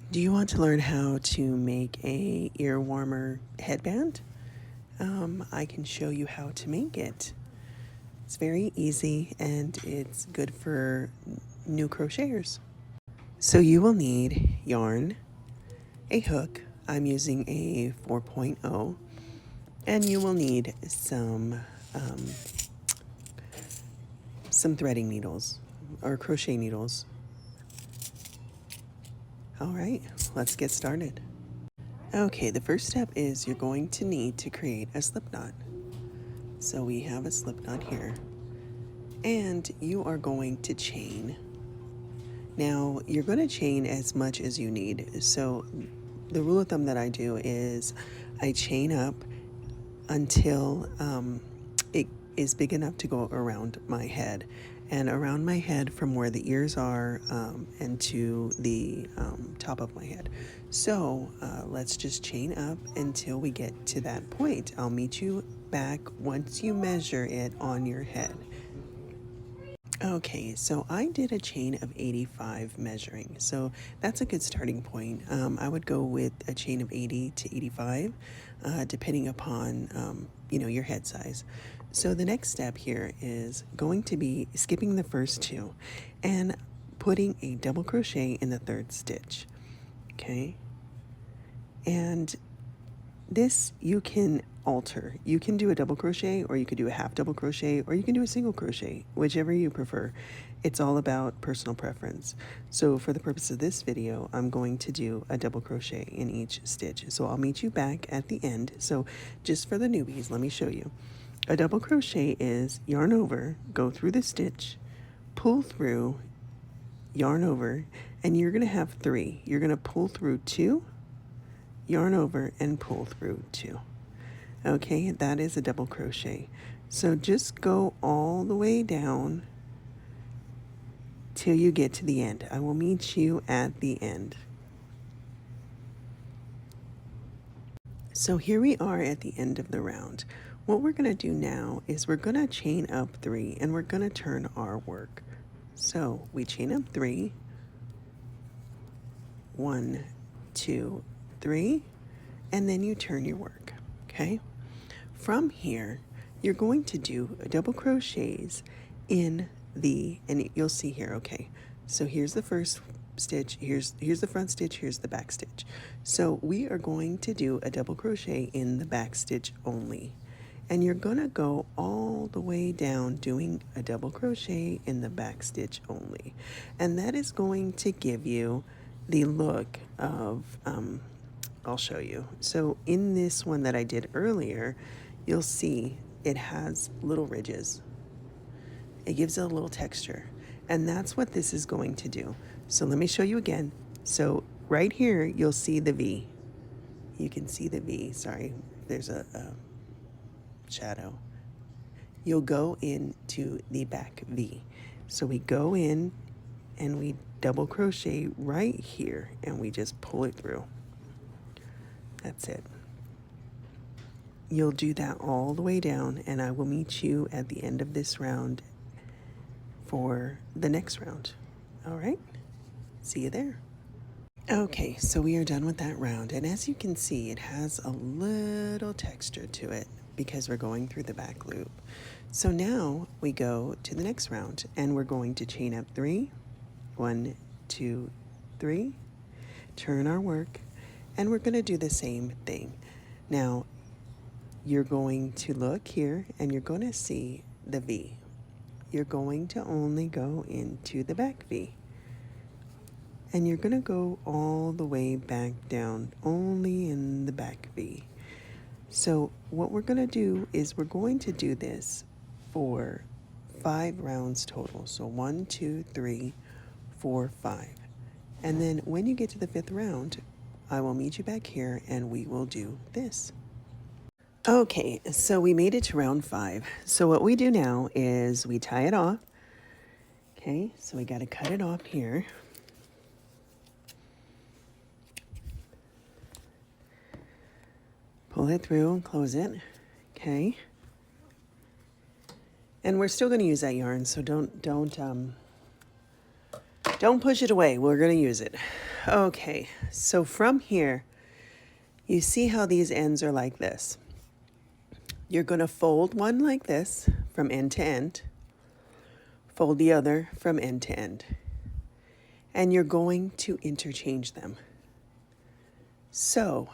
Do you want to learn how to make a ear warmer headband? I can show you how to make it. It's very easy and it's good for new crocheters. So you will need yarn, a hook. I'm using a 4.0, and you will need some threading needles or crochet needles. All right, let's get started. Okay, the first step is you're going to need to create a slip knot. So we have a slip knot here, and you are going to chain. Now you're going to chain as much as you need. So the rule of thumb that I do is I chain up until it is big enough to go around my head, and around my head from where the ears are and to the top of my head. So let's just chain up until we get to that point. I'll meet you back once you measure it on your head. Okay, so I did a chain of 85 measuring, so that's a good starting point. I would go with a chain of 80 to 85, depending upon your head size. So the next step here is going to be skipping the first two and putting a double crochet in the third stitch. Okay, and this you can alter. You can do a double crochet, or you could do a half double crochet, or you can do a single crochet, whichever you prefer. It's all about personal preference. So for the purpose of this video, I'm going to do a double crochet in each stitch. So I'll meet you back at the end. So just for the newbies, let me show you. A double crochet is yarn over, go through the stitch, pull through, yarn over, and you're going to have 3. You're going to pull through 2, yarn over, and pull through 2. Okay, that is a double crochet. So just go all the way down till you get to the end. I will meet you at the end. So here we are at the end of the round. What we're going to do now is we're going to chain up 3, and we're going to turn our work. So we chain up 3, 1, 2, 3, and then you turn your work. Okay, from here you're going to do double crochets in the, and you'll see here. Okay, so here's the first stitch, here's the front stitch, here's the back stitch. So we are going to do a double crochet in the back stitch only, and you're gonna go all the way down doing a double crochet in the back stitch only, and that is going to give you the look of I'll show you. So in this one that I did earlier, you'll see it has little ridges. It gives it a little texture, and that's what this is going to do. So let me show you again. So right here, you'll see the V. You can see the V. Sorry, there's a shadow. You'll go into the back V. So we go in and we double crochet right here, and we just pull it through. That's it. You'll do that all the way down, and I will meet you at the end of this round for the next round. All right, see you there. Okay, so we are done with that round, and as you can see, it has a little texture to it because we're going through the back loop. So now we go to the next round, and we're going to chain up 3, 1, 2, 3, turn our work, and we're going to do the same thing. Now you're going to look here, and you're going to see the V. You're going to only go into the back V, and you're going to go all the way back down only in the back V. So what we're going to do is we're going to do this for 5 rounds total. So 1, 2, 3, 4, 5. And then when you get to the 5th round, I will meet you back here and we will do this. Okay, so we made it to round 5. So what we do now is we tie it off. Okay, so we got to cut it off here. Pull it through and close it. Okay. And we're still going to use that yarn, so don't push it away. We're going to use it. Okay, so from here, you see how these ends are like this. You're going to fold one like this from end to end, fold the other from end to end, and you're going to interchange them. So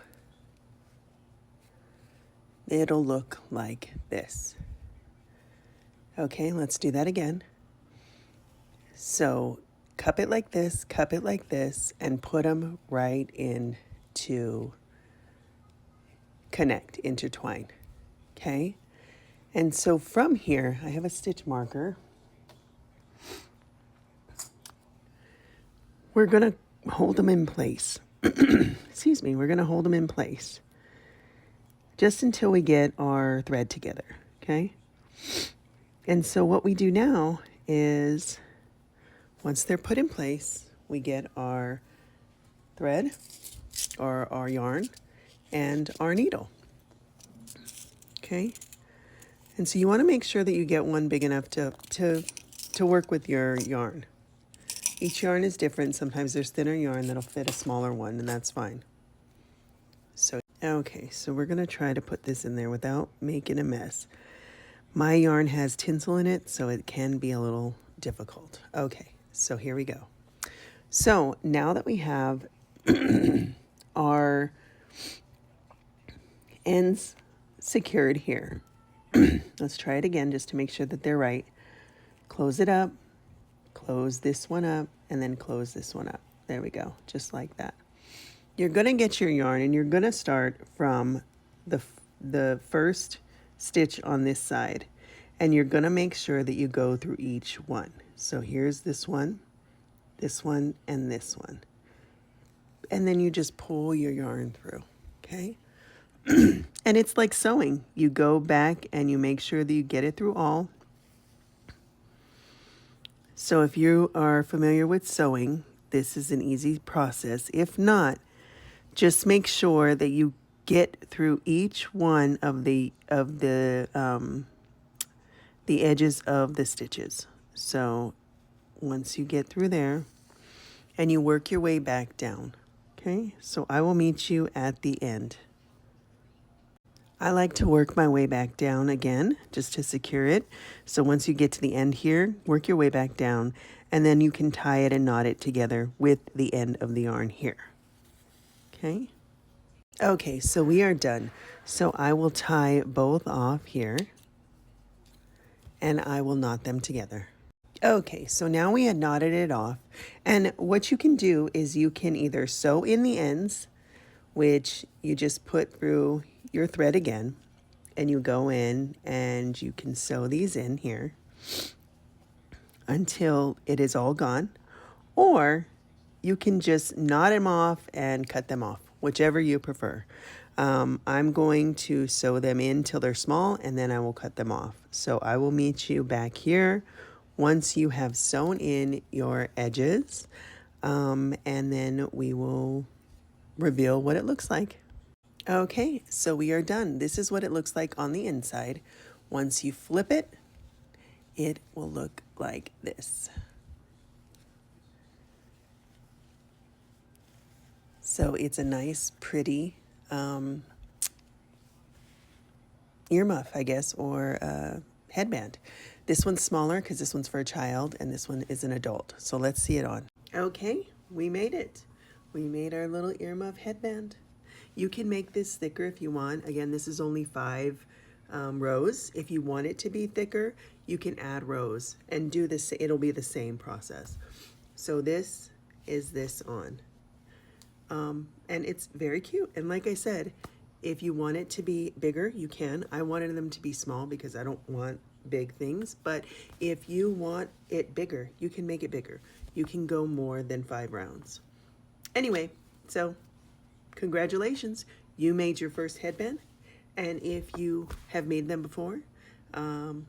it'll look like this. Okay, let's do that again. So cup it like this, and put them right into connect, intertwine. Okay, and so from here, I have a stitch marker. We're gonna hold them in place. Excuse me, we're gonna hold them in place just until we get our thread together, okay? And so what we do now is, once they're put in place, we get our thread or our yarn and our needle, okay? And so you want to make sure that you get one big enough to work with your yarn. Each yarn is different. Sometimes there's thinner yarn that'll fit a smaller one, and that's fine. So, okay, so we're gonna try to put this in there without making a mess. My yarn has tinsel in it, so it can be a little difficult. Okay, so here we go. So now that we have our ends secured here, let's try it again just to make sure that they're right. Close it up, close this one up, and then close this one up. There we go, just like that. You're gonna get your yarn and you're gonna start from the first stitch on this side, and you're gonna make sure that you go through each one. So here's this one, and this one. And then you just pull your yarn through, okay? And it's like sewing. You go back and you make sure that you get it through all. So if you are familiar with sewing, this is an easy process. If not, just make sure that you get through each one of the edges of the stitches. So once you get through there, and you work your way back down. Okay, so I will meet you at the end. I like to work my way back down again, just to secure it. So once you get to the end here, work your way back down, and then you can tie it and knot it together with the end of the yarn here. Okay? Okay, so we are done. So I will tie both off here, and I will knot them together. Okay, so now we had knotted it off, and what you can do is you can either sew in the ends, which you just put through your thread again, and you go in and you can sew these in here until it is all gone, or you can just knot them off and cut them off, whichever you prefer. I'm going to sew them in till they're small, and then I will cut them off. So I will meet you back here once you have sewn in your edges, and then we will reveal what it looks like. Okay, so we are done. This is what it looks like on the inside. Once you flip it, it will look like this. So it's a nice, pretty earmuff, I guess, or headband. This one's smaller because this one's for a child, and this one is an adult. So let's see it on. Okay, we made it. We made our little earmuff headband. You can make this thicker if you want. Again, this is only 5 rows. If you want it to be thicker, you can add rows and do this. It'll be the same process. So this is this on. And it's very cute. And like I said, if you want it to be bigger, you can. I wanted them to be small because I don't want big things. But if you want it bigger, you can make it bigger. You can go more than 5 rounds. Anyway, so congratulations, you made your first headband. And if you have made them before, I'm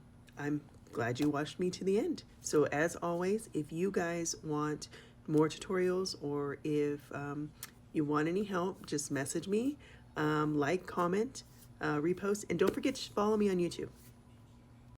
glad you watched me to the end. So as always, if you guys want more tutorials, or if you want any help, just message me, like, comment, repost, and don't forget to follow me on YouTube.